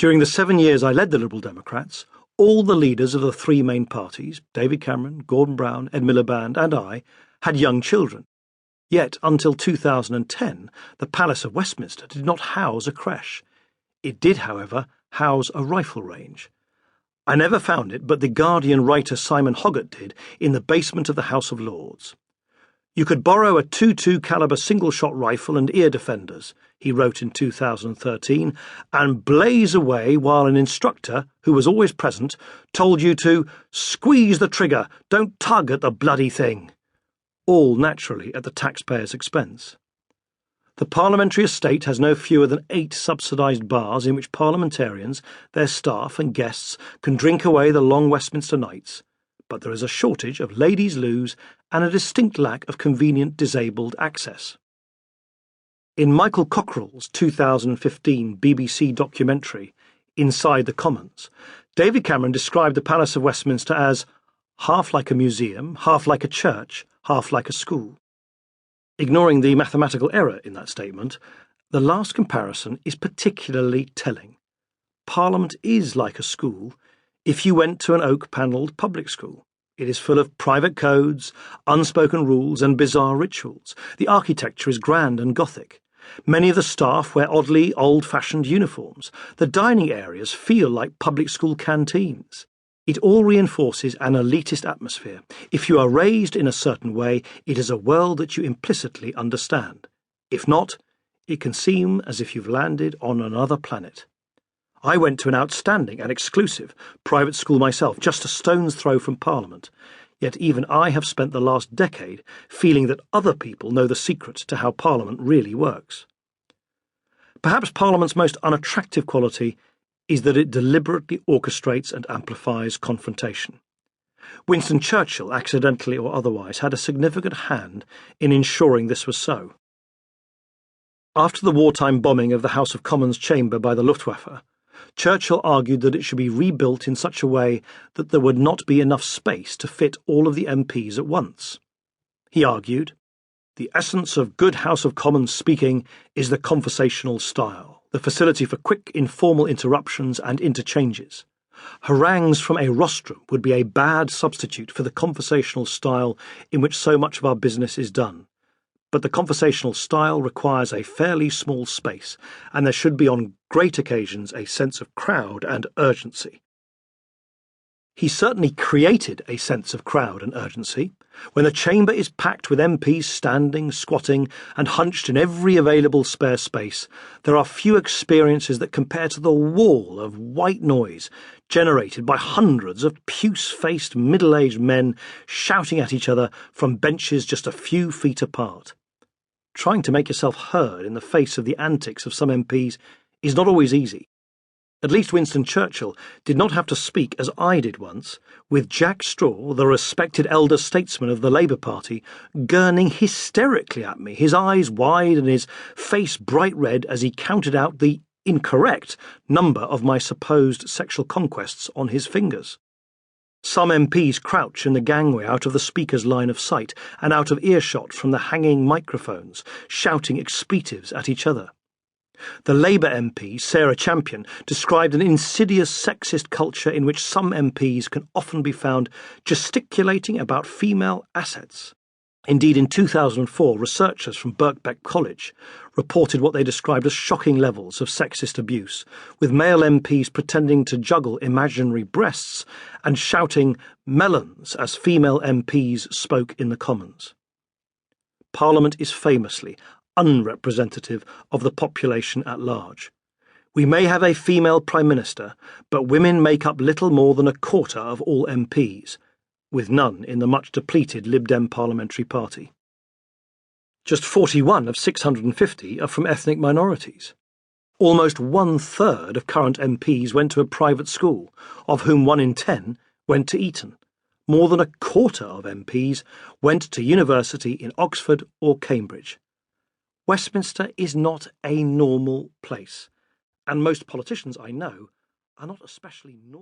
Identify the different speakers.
Speaker 1: During the 7 years I led the Liberal Democrats, all the leaders of the three main parties, David Cameron, Gordon Brown, Ed Miliband and I, had young children. Yet, until 2010, the Palace of Westminster did not house a creche. It did, however, house a rifle range. I never found it, but the Guardian writer Simon Hoggart did in the basement of the House of Lords. You could borrow a .22 caliber single-shot rifle and ear defenders, he wrote in 2013, and blaze away while an instructor, who was always present, told you to squeeze the trigger, don't tug at the bloody thing. All, naturally, at the taxpayer's expense. The parliamentary estate has no fewer than 8 subsidised bars in which parliamentarians, their staff and guests can drink away the long Westminster nights, but there is a shortage of ladies' loos and a distinct lack of convenient disabled access. In Michael Cockerell's 2015 BBC documentary, Inside the Commons, David Cameron described the Palace of Westminster as half like a museum, half like a church, half like a school. Ignoring the mathematical error in that statement, the last comparison is particularly telling. Parliament is like a school if you went to an oak-panelled public school. It is full of private codes, unspoken rules and bizarre rituals. The architecture is grand and Gothic. Many of the staff wear oddly old-fashioned uniforms. The dining areas feel like public school canteens. It all reinforces an elitist atmosphere. If you are raised in a certain way, it is a world that you implicitly understand. If not, it can seem as if you've landed on another planet. I went to an outstanding and exclusive private school myself, just a stone's throw from Parliament, yet even I have spent the last decade feeling that other people know the secret to how Parliament really works. Perhaps Parliament's most unattractive quality is that it deliberately orchestrates and amplifies confrontation. Winston Churchill, accidentally or otherwise, had a significant hand in ensuring this was so. After the wartime bombing of the House of Commons chamber by the Luftwaffe, Churchill argued that it should be rebuilt in such a way that there would not be enough space to fit all of the MPs at once. He argued, "The essence of good House of Commons speaking is the conversational style, the facility for quick informal interruptions and interchanges. Harangues from a rostrum would be a bad substitute for the conversational style in which so much of our business is done. But the conversational style requires a fairly small space, and there should be on great occasions a sense of crowd and urgency." He certainly created a sense of crowd and urgency. When the chamber is packed with MPs standing, squatting, and hunched in every available spare space, there are few experiences that compare to the wall of white noise generated by hundreds of puce-faced middle-aged men shouting at each other from benches just a few feet apart. Trying to make yourself heard in the face of the antics of some MPs is not always easy. At least Winston Churchill did not have to speak as I did once, with Jack Straw, the respected elder statesman of the Labour Party, gurning hysterically at me, his eyes wide and his face bright red as he counted out the incorrect number of my supposed sexual conquests on his fingers. Some MPs crouch in the gangway out of the Speaker's line of sight and out of earshot from the hanging microphones, shouting expletives at each other. The Labour MP, Sarah Champion, described an insidious sexist culture in which some MPs can often be found gesticulating about female assets. Indeed, in 2004, researchers from Birkbeck College reported what they described as shocking levels of sexist abuse, with male MPs pretending to juggle imaginary breasts and shouting melons as female MPs spoke in the Commons. Parliament is famously unrepresentative of the population at large. We may have a female Prime Minister, but women make up little more than a quarter of all MPs, with none in the much depleted Lib Dem parliamentary party. Just 41 of 650 are from ethnic minorities. Almost 1/3 of current MPs went to a private school, of whom 1 in 10 went to Eton. More than a quarter of MPs went to university in Oxford or Cambridge. Westminster is not a normal place, and most politicians I know are not especially normal.